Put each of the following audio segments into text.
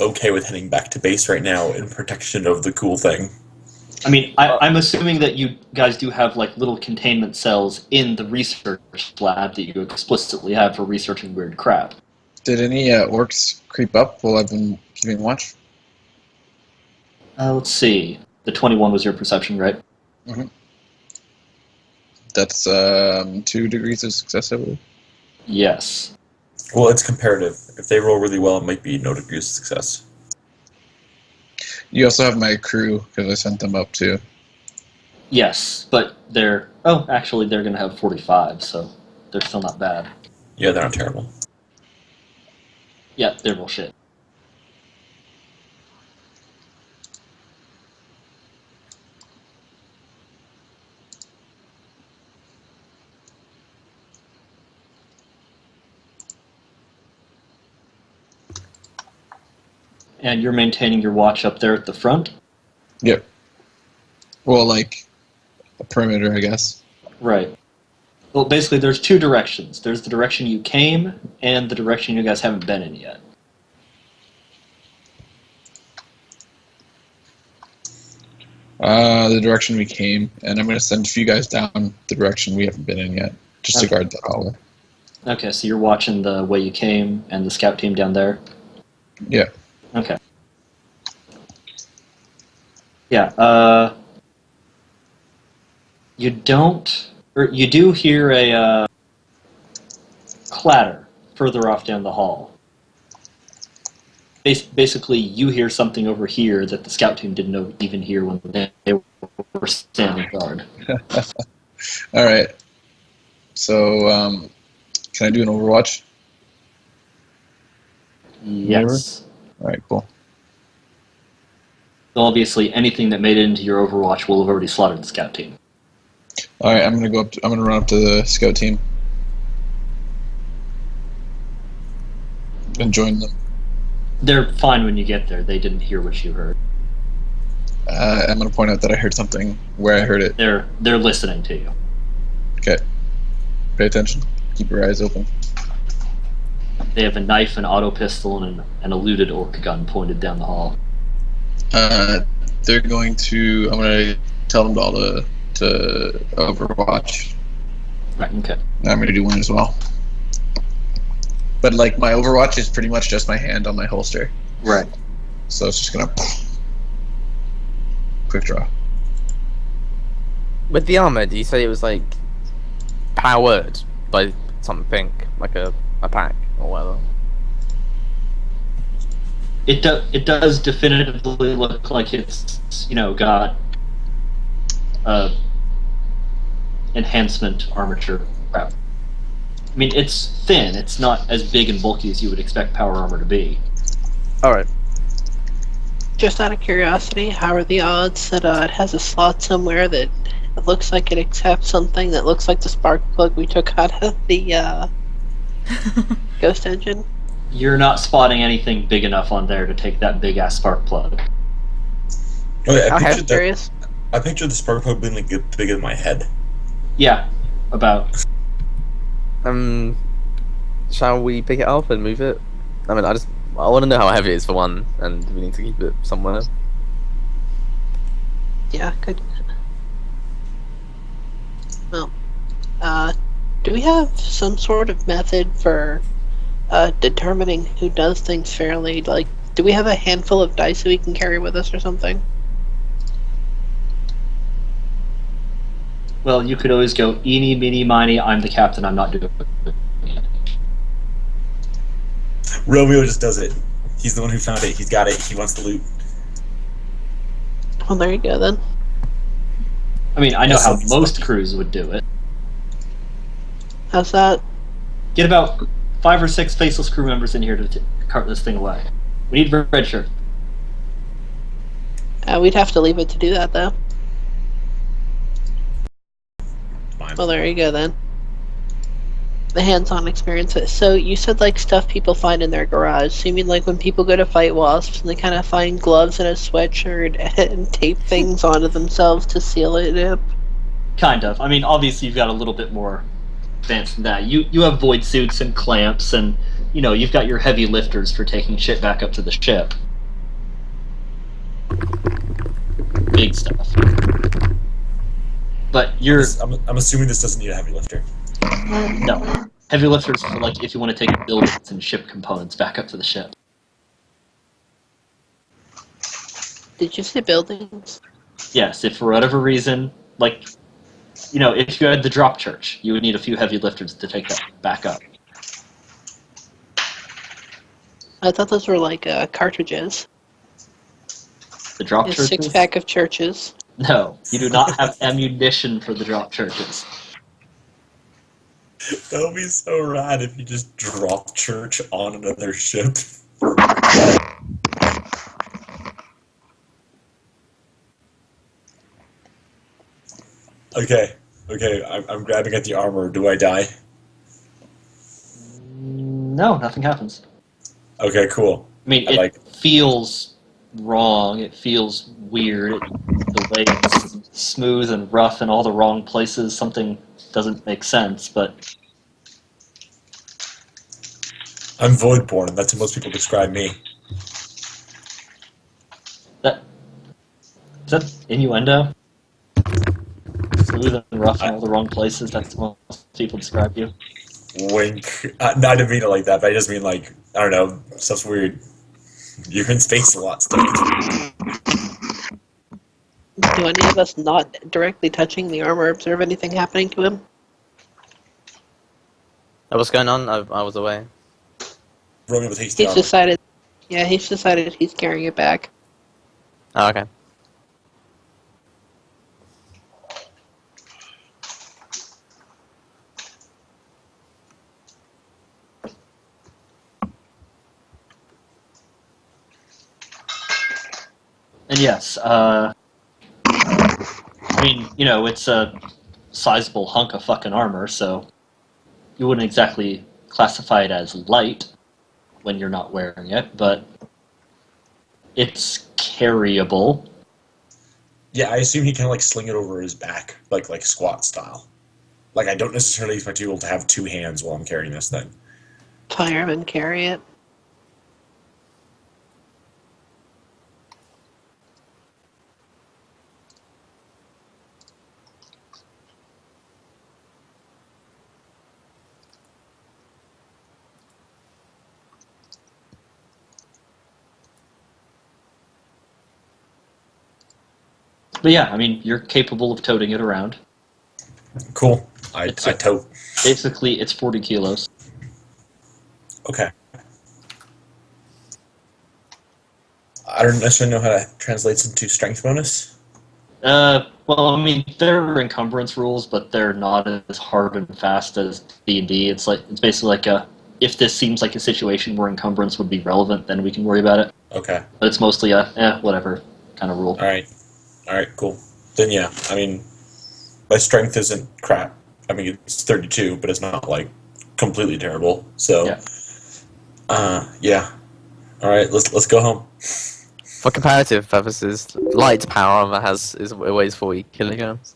okay with heading back to base right now in protection of the cool thing. I mean, I'm assuming that you guys do have like little containment cells in the research lab that you explicitly have for researching weird crap. Did any orcs creep up while I've been keeping watch? Let's see. The 21 was your perception, right? Mm-hmm. That's 2 degrees of success, I believe. Yes. Well, it's comparative. If they roll really well, it might be no degrees of success. You also have my crew, because I sent them up too. Yes, but they're... Oh, actually, they're going to have 45, so they're still not bad. Yeah, they're not terrible. Yeah, they're bullshit. And you're maintaining your watch up there at the front? Yep. Well, like, a perimeter, I guess. Right. Well, basically, there's 2 directions. There's the direction you came, and the direction you guys haven't been in yet. The direction we came, and I'm going to send a few guys down the direction we haven't been in yet, just to guard that hallway. Okay, so you're watching the way you came and the scout team down there? Yeah. Okay. Yeah, you don't... Or you do hear a clatter further off down the hall. Basically, you hear something over here that the scout team didn't even hear when they were standing guard. All right. So, can I do an Overwatch? Yes. All right, cool. Obviously, anything that made it into your Overwatch will have already slaughtered the scout team. All right, I'm gonna run up to the scout team and join them. They're fine when you get there. They didn't hear what you heard. I'm gonna point out that I heard something where I heard it. They're listening to you. Okay. Pay attention. Keep your eyes open. They have a knife, an auto pistol, and a looted orc gun pointed down the hall. They're going to. I'm gonna tell them all to Overwatch. Right. Okay. I'm gonna do one as well. But like my Overwatch is pretty much just my hand on my holster. Right. So it's just gonna quick draw. With the armor, do you say it was like powered by something like a pack or whatever? It does definitively look like it's got enhancement armature crap. I mean, it's thin. It's not as big and bulky as you would expect power armor to be. All right. Just out of curiosity, how are the odds that it has a slot somewhere that it looks like it accepts something that looks like the spark plug we took out of the ghost engine? You're not spotting anything big enough on there to take that big ass spark plug. Okay, I'm curious. I pictured the spark plug being like bigger than my head. Yeah, about. Shall we pick it up and move it? I mean, I want to know how heavy it is for one, and we need to keep it somewhere. Yeah, good. Well, do we have some sort of method for determining who does things fairly? Like, do we have a handful of dice that we can carry with us or something? Well, you could always go, eeny, meeny, miny, I'm the captain, I'm not doing it. Romeo just does it. He's the one who found it. He's got it. He wants the loot. Well, there you go, then. I mean, I know how most crews would do it. How's that? Get about 5 or 6 faceless crew members in here to cart this thing away. We need red shirt. We'd have to leave it to do that, though. Fine. Well, there you go, then. The hands-on experiences. So you said like stuff people find in their garage. So you mean like when people go to fight wasps and they kind of find gloves and a sweatshirt and tape things onto themselves to seal it up? Kind of. I mean, obviously you've got a little bit more advanced than that. You have void suits and clamps and, you've got your heavy lifters for taking shit back up to the ship. big stuff. But you're I'm assuming this doesn't need a heavy lifter. no heavy lifters for like if you want to take buildings and ship components back up to the ship. Did you say buildings? Yes, if for whatever reason, like, you know, if you had the drop church, you would need a few heavy lifters to take that back up. I thought those were like cartridges. The drop A churches? 6-pack of churches. No, you do not have ammunition for the drop churches. That would be so rad if you just drop church on another ship. Okay, I'm grabbing at the armor. Do I die? No, nothing happens. Okay, cool. I mean, it feels wrong. It feels weird. The way it's smooth and rough in all the wrong places. Something doesn't make sense, but... I'm Voidborn, and that's how most people describe me. Is that innuendo? Smooth and rough in all the wrong places. That's how most people describe you. Wink. No, I didn't mean it like that, but I just mean like, I don't know, stuff's weird. You're in space a lot, stuff gets weird. Do any of us not directly touching the armor observe anything happening to him? What's going on? I was away. Romeo takes the He's armor. decided. Yeah, he's decided he's carrying it back. Oh, okay. And yes, I mean, you know, it's a sizable hunk of fucking armor, so you wouldn't exactly classify it as light when you're not wearing it, but it's carryable. Yeah, I assume he kind of like sling it over his back, like squat style. Like, I don't necessarily expect you to have two hands while I'm carrying this thing. Firemen carry it. But yeah, I mean, you're capable of toting it around. Cool. I tote. Basically, it's 40 kilos. Okay. I don't necessarily know how that translates into strength bonus. Well, I mean, there are encumbrance rules, but they're not as hard and fast as D&D. It's basically like if this seems like a situation where encumbrance would be relevant, then we can worry about it. Okay. But it's mostly a whatever kind of rule. Alright, cool. Then yeah, I mean, my strength isn't crap. I mean, it's 32, but it's not, like, completely terrible. So, yeah. Alright, let's go home. For comparative purposes, light power armor weighs 40 kilograms.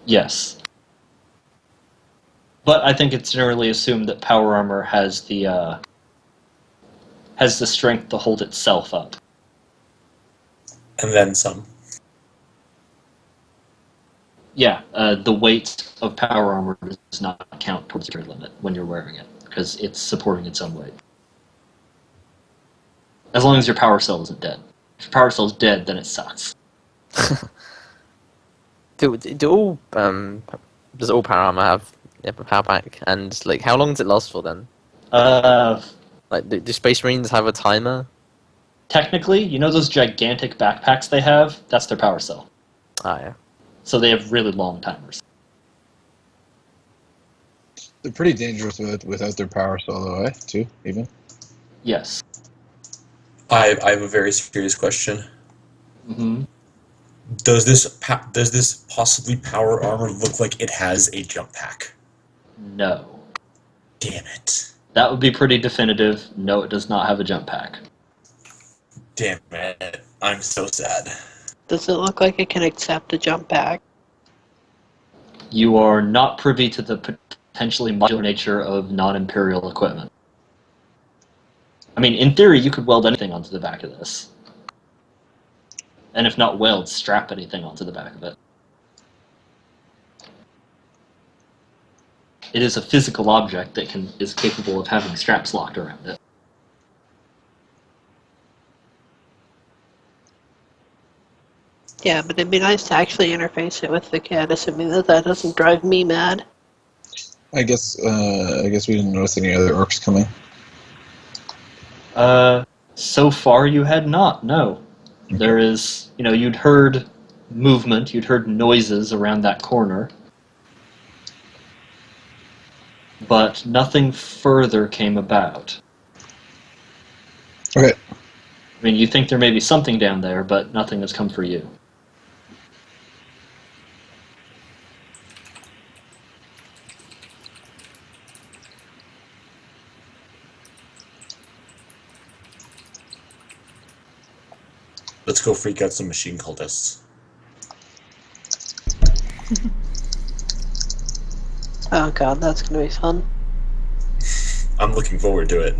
Yes. But I think it's generally assumed that power armor has the strength to hold itself up. And then some. Yeah, the weight of power armor does not count towards your limit when you're wearing it, because it's supporting its own weight. As long as your power cell isn't dead. If your power cell's dead, then it sucks. Does all power armor have a power pack? And like, how long does it last for then? Like, do Space Marines have a timer? Technically, you know those gigantic backpacks they have? That's their power cell. Ah, yeah. So they have really long timers. They're pretty dangerous without their power cell, though, too, even. Yes. I have a very serious question. Mm-hmm. Does this possibly power armor look like it has a jump pack? No. Damn it. That would be pretty definitive. No, it does not have a jump pack. Damn it. I'm so sad. Does it look like it can accept a jump pack? You are not privy to the potentially modular nature of non-imperial equipment. I mean, in theory, you could weld anything onto the back of this. And if not weld, strap anything onto the back of it. It is a physical object that is capable of having straps locked around it. Yeah, but it'd be nice to actually interface it with the kid, assuming that doesn't drive me mad. I guess we didn't notice any other orcs coming. So far you had not, no. Okay. There is, you'd heard movement, you'd heard noises around that corner. But nothing further came about. Okay. I mean, you think there may be something down there, but nothing has come for you. Let's go freak out some machine cultists. Oh god, that's gonna be fun. I'm looking forward to it.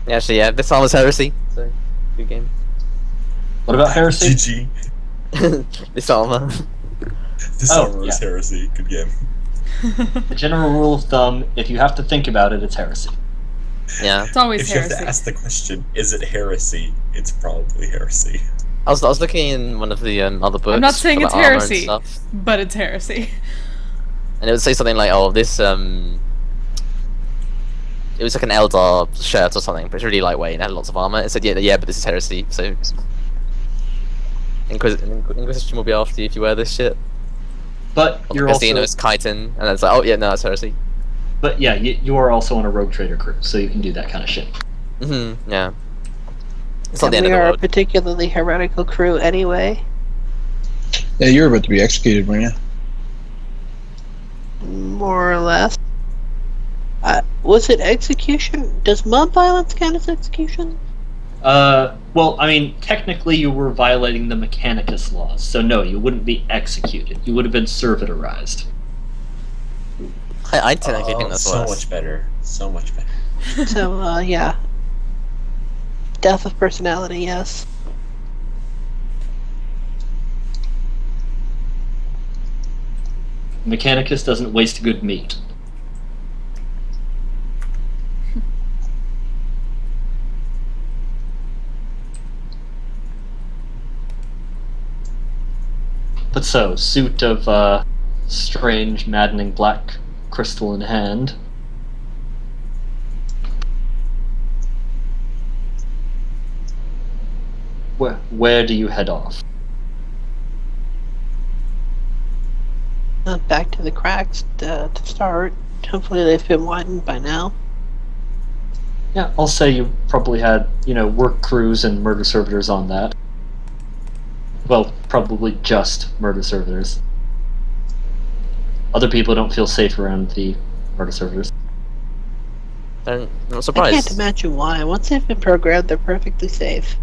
Actually, yeah, this armor's heresy. So, good game. What about heresy? GG. This armor. This armor is heresy. Good game. The general rule of thumb, if you have to think about it, it's heresy. Yeah. It's always If you heresy. have to ask the question, is it heresy? It's probably heresy. I was looking in one of the other books. I'm not saying for, it's like, armor and heresy, stuff, but it's heresy. and it would say something like, "Oh, this it was like an Eldar shirt or something, but it's really lightweight and had lots of armor." It said, "Yeah, but this is heresy." So Inquisition will be after you if you wear this shit. But you're also... It's chitin, and it's like, "Oh yeah, no, that's heresy." But yeah, you are also on a rogue trader crew, so you can do that kind of shit. Yeah. It's not And the end we of the are a world. particularly heretical crew anyway. Yeah, you're about to be executed, weren't you? More or less. Was it execution? Does mob violence count as execution? Well, I mean, technically you were violating the Mechanicus laws, so no, you wouldn't be executed. You would have been servitorized. I technically think that's so worse. much better. So much better. So, yeah. Death of personality, yes. Mechanicus doesn't waste good meat. But so, suit of strange, maddening black crystal in hand. Where do you head off? Back to the cracks to start. Hopefully they've been widened by now. Yeah, I'll say you probably had, work crews and murder servitors on that. Well, probably just murder servitors. Other people don't feel safe around the murder servitors. I'm not I surprised. can't imagine why. Once they've been programmed, they're perfectly safe.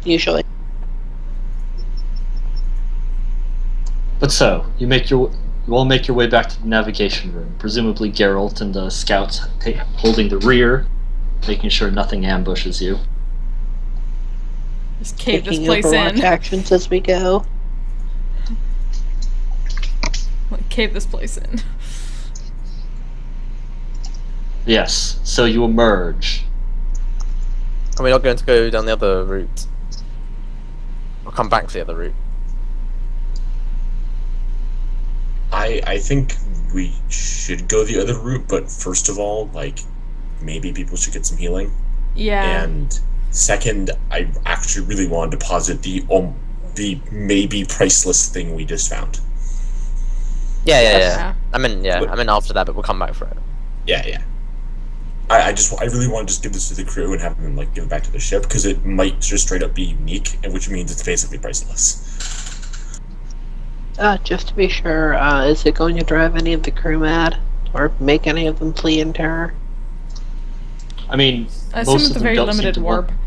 Usually. But so, you all make your way back to the navigation room. Presumably Geralt and the scouts holding the rear, making sure nothing ambushes you. Just cave this Taking place Overwatch in. actions as we go. Like, cave this place in. Yes, so you emerge. Are we not going to go down the other route? Or come back to the other route? I think we should go the other route, but first of all, maybe people should get some healing. Yeah. And second, I actually really wanted to posit the maybe priceless thing we just found. Yeah. I mean after that, but we'll come back for it. Yeah. I really want to just give this to the crew and have them give it back to the ship, because it might just straight up be unique, and which means it's basically priceless. Just to be sure, is it going to drive any of the crew mad? Or make any of them flee in terror? I mean, I assume most it's of a them very don't seem limited to warp. want-